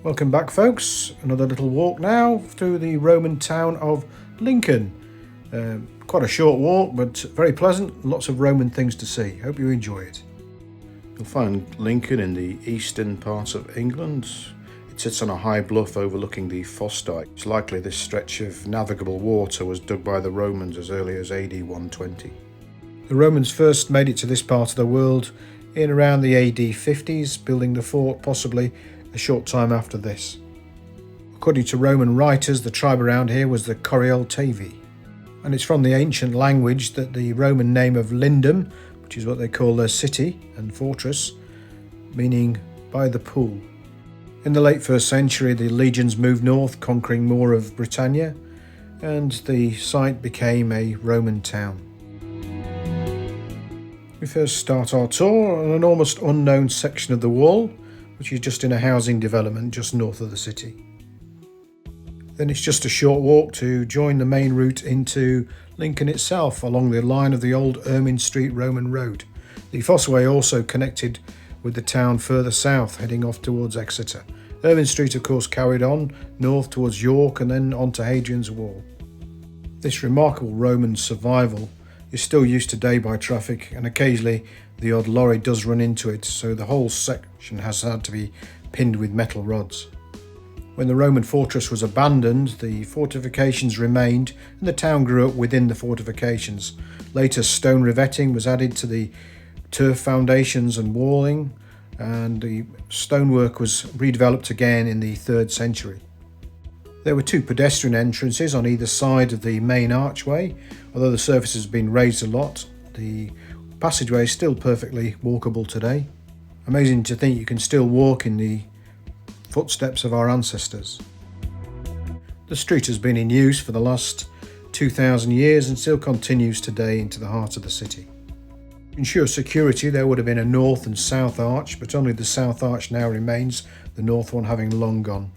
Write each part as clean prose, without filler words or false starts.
Welcome back, folks. Another little walk now through the Roman town of Lincoln. Quite a short walk, but very pleasant. Lots of Roman things to see. Hope you enjoy it. You'll find Lincoln in the eastern part of England. It sits on a high bluff overlooking the Foss Dyke. It's likely this stretch of navigable water was dug by the Romans as early as AD 120. The Romans first made it to this part of the world in around the AD 50s, building the fort possibly a short time after this. According to Roman writers, the tribe around here was the Corioltavi, and it's from the ancient language that the Roman name of Lindum, which is what they call their city and fortress, meaning by the pool. In the late 1st century, the legions moved north, conquering more of Britannia, and the site became a Roman town. We first start our tour on an almost unknown section of the wall, which is just in a housing development just north of the city. Then it's just a short walk to join the main route into Lincoln itself along the line of the old Ermine Street Roman road. The Fossway also connected with the town further south, heading off towards Exeter. Ermine Street, of course, carried on north towards York and then on to Hadrian's Wall. This remarkable Roman survival is still used today by traffic, and occasionally the odd lorry does run into it, so the whole section has had to be pinned with metal rods. When the Roman fortress was abandoned, the fortifications remained and the town grew up within the fortifications. Later, stone revetting was added to the turf foundations and walling, and the stonework was redeveloped again in the 3rd century. There were 2 pedestrian entrances on either side of the main archway. Although the surface has been raised a lot, the passageway is still perfectly walkable today. Amazing to think you can still walk in the footsteps of our ancestors. The street has been in use for the last 2,000 years and still continues today into the heart of the city. To ensure security, there would have been a north and south arch, but only the south arch now remains, the north one having long gone.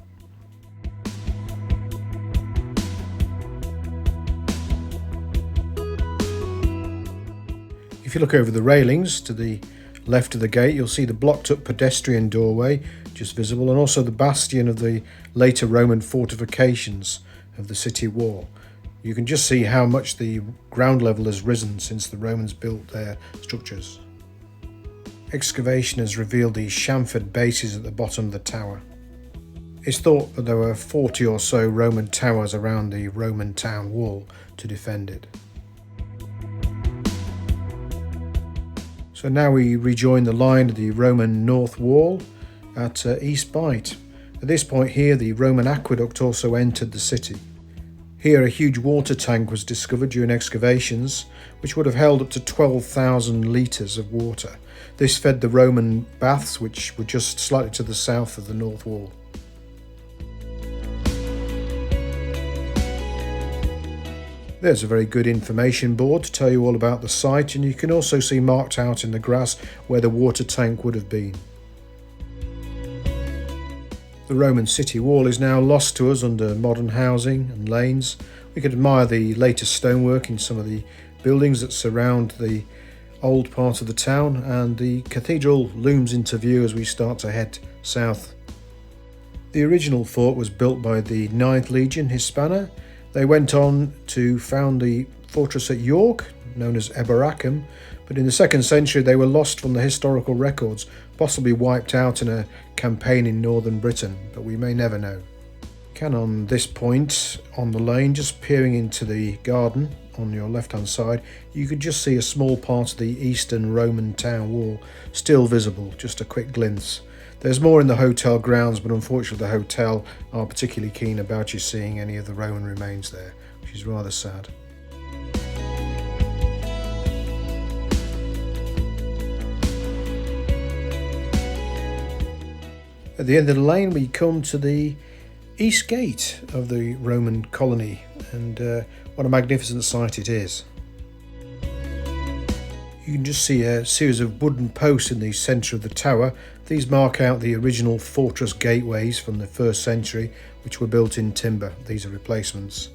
If you look over the railings to the left of the gate, you'll see the blocked up pedestrian doorway just visible, and also the bastion of the later Roman fortifications of the city wall. You can just see how much the ground level has risen since the Romans built their structures. Excavation has revealed these chamfered bases at the bottom of the tower. It's thought that there were 40 or so Roman towers around the Roman town wall to defend it. So now we rejoin the line of the Roman North Wall at East Bight. At this point here, the Roman aqueduct also entered the city. Here a huge water tank was discovered during excavations, which would have held up to 12,000 litres of water. This fed the Roman baths, which were just slightly to the south of the North Wall. There's a very good information board to tell you all about the site, and you can also see marked out in the grass where the water tank would have been. The Roman city wall is now lost to us under modern housing and lanes. We can admire the latest stonework in some of the buildings that surround the old part of the town, and the cathedral looms into view as we start to head south. The original fort was built by the 9th Legion Hispana. They went on to found the fortress at York, known as Eboracum, but in the 2nd century they were lost from the historical records, possibly wiped out in a campaign in northern Britain, but we may never know. On this point on the lane, just peering into the garden on your left-hand side, you could just see a small part of the eastern Roman town wall still visible, just a quick glimpse. There's more in the hotel grounds, but unfortunately the hotel aren't particularly keen about you seeing any of the Roman remains there, which is rather sad. At the end of the lane we come to the east gate of the Roman colony, and what a magnificent sight it is. You can just see a series of wooden posts in the centre of the tower. These mark out the original fortress gateways from the 1st century, which were built in timber. These are replacements.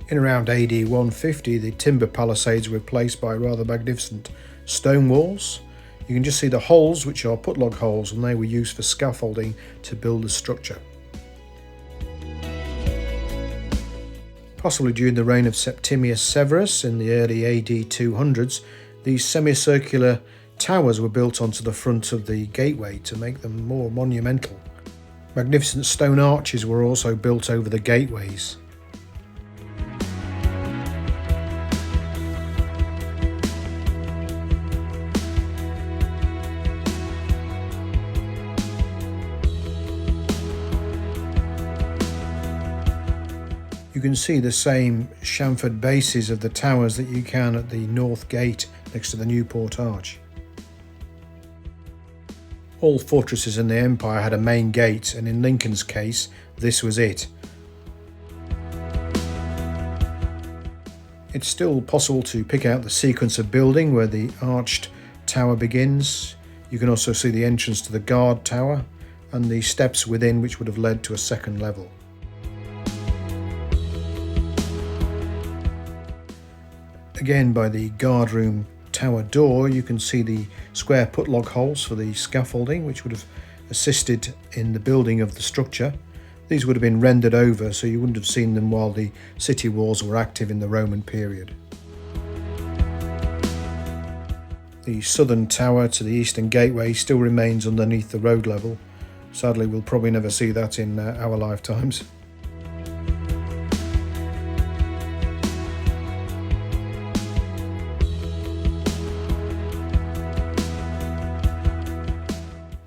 In around AD 150, the timber palisades were replaced by rather magnificent stone walls. You can just see the holes, which are putlog holes, and they were used for scaffolding to build the structure. Possibly during the reign of Septimius Severus in the early AD 200s, these semicircular towers were built onto the front of the gateway to make them more monumental. Magnificent stone arches were also built over the gateways. You can see the same chamfered bases of the towers that you can at the north gate next to the Newport Arch. All fortresses in the empire had a main gate, and in Lincoln's case, this was it. It's still possible to pick out the sequence of building where the arched tower begins. You can also see the entrance to the guard tower and the steps within, which would have led to a second level. Again, by the guard room tower door, you can see the square putlog holes for the scaffolding, which would have assisted in the building of the structure. These would have been rendered over, so you wouldn't have seen them while the city walls were active in the Roman period. The southern tower to the eastern gateway still remains underneath the road level. Sadly, we'll probably never see that in our lifetimes.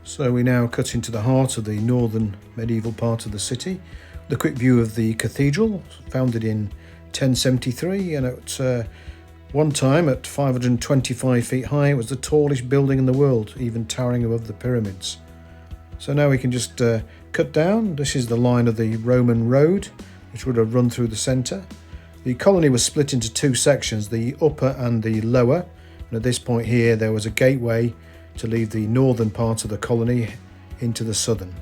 So we now cut into the heart of the northern medieval part of the city. The quick view of the cathedral, founded in 1073, and at one time at 525 feet high, it was the tallest building in the world, even towering above the pyramids. So now we can just cut down. This is the line of the Roman road, which would have run through the centre. The colony was split into two sections, the upper and the lower, and at this point here there was a gateway to leave the northern part of the colony into the southern.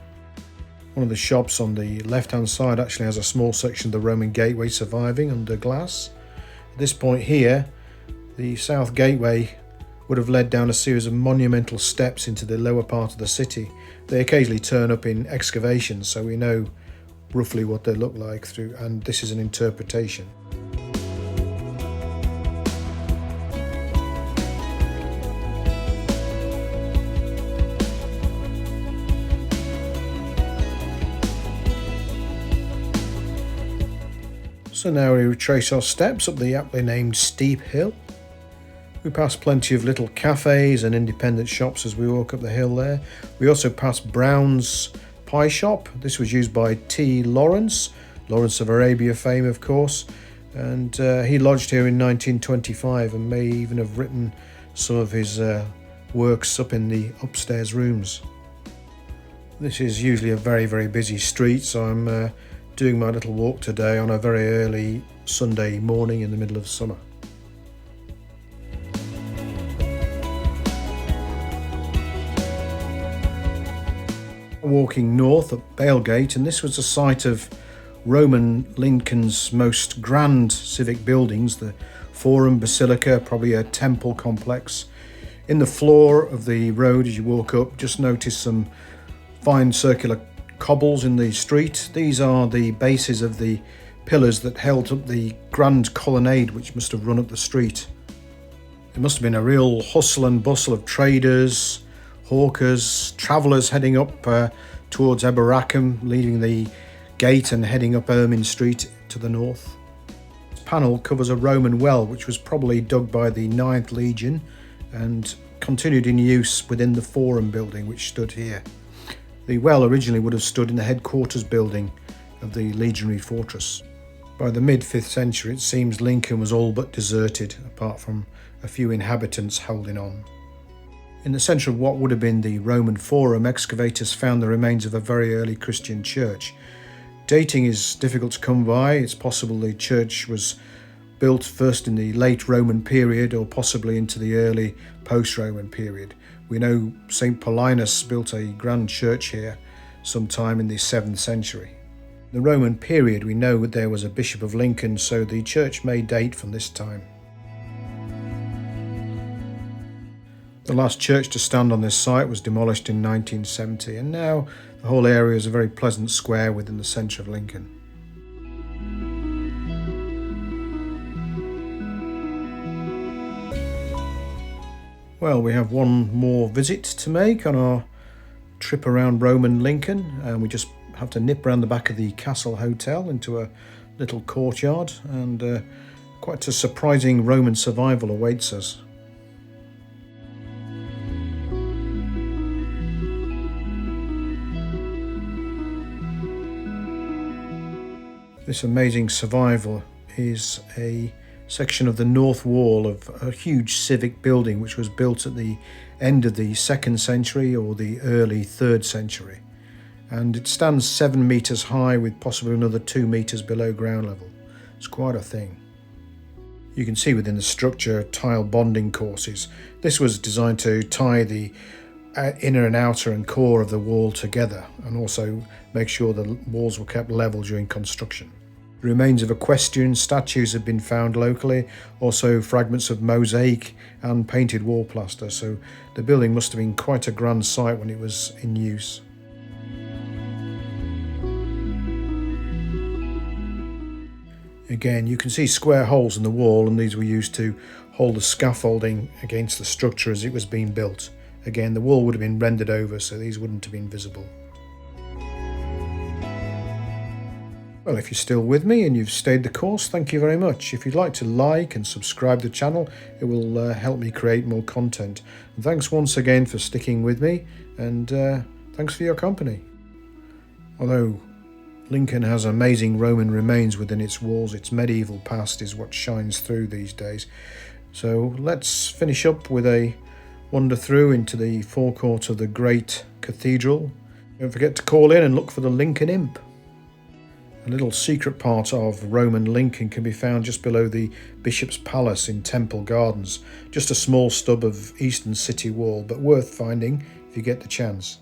One of the shops on the left hand side actually has a small section of the Roman gateway surviving under glass. At this point here, the south gateway would have led down a series of monumental steps into the lower part of the city. They occasionally turn up in excavations, so we know roughly what they look like through, and this is an interpretation. So now we retrace our steps up the aptly named steep hill. We pass plenty of little cafes and independent shops as we walk up the hill there. We also pass Brown's Pie Shop. This was used by T. Lawrence of Arabia fame, of course, and he lodged here in 1925 and may even have written some of his works up in the upstairs rooms. This is usually a very, very busy street, so I'm doing my little walk today on a very early Sunday morning in the middle of summer. Walking north at Bailgate, and this was the site of Roman Lincoln's most grand civic buildings, the Forum, Basilica, probably a temple complex. In the floor of the road as you walk up, just notice some fine circular cobbles in the street. These are the bases of the pillars that held up the grand colonnade which must have run up the street. There must have been a real hustle and bustle of traders, hawkers, travellers heading up towards Eboracum, leaving the gate and heading up Ermine Street to the north. This panel covers a Roman well which was probably dug by the 9th Legion and continued in use within the Forum building which stood here. The well originally would have stood in the headquarters building of the legionary fortress. By the mid-5th century, it seems Lincoln was all but deserted, apart from a few inhabitants holding on. In the centre of what would have been the Roman Forum, excavators found the remains of a very early Christian church. Dating is difficult to come by. It's possible the church was built first in the late Roman period or possibly into the early post-Roman period. We know St. Paulinus built a grand church here sometime in the 7th century. In the Roman period, we know that there was a Bishop of Lincoln, so the church may date from this time. The last church to stand on this site was demolished in 1970, and now the whole area is a very pleasant square within the centre of Lincoln. Well, we have one more visit to make on our trip around Roman Lincoln, and we just have to nip around the back of the Castle Hotel into a little courtyard, and quite a surprising Roman survival awaits us. This amazing survival is a section of the north wall of a huge civic building which was built at the end of the 2nd century or the early 3rd century, and it stands 7 metres high with possibly another 2 metres below ground level. It's quite a thing. You can see within the structure tile bonding courses. This was designed to tie the inner and outer and core of the wall together, and also make sure the walls were kept level during construction. The remains of equestrian statues have been found locally, also fragments of mosaic and painted wall plaster, so the building must have been quite a grand sight when it was in use. Again, you can see square holes in the wall, and these were used to hold the scaffolding against the structure as it was being built. Again, the wall would have been rendered over, so these wouldn't have been visible. Well, if you're still with me and you've stayed the course, thank you very much. If you'd like to like and subscribe to the channel, it will help me create more content. And thanks once again for sticking with me, and thanks for your company. Although Lincoln has amazing Roman remains within its walls, its medieval past is what shines through these days. So let's finish up with a wander through into the forecourt of the great cathedral. Don't forget to call in and look for the Lincoln Imp. A little secret part of Roman Lincoln can be found just below the Bishop's Palace in Temple Gardens. Just a small stub of eastern city wall, but worth finding if you get the chance.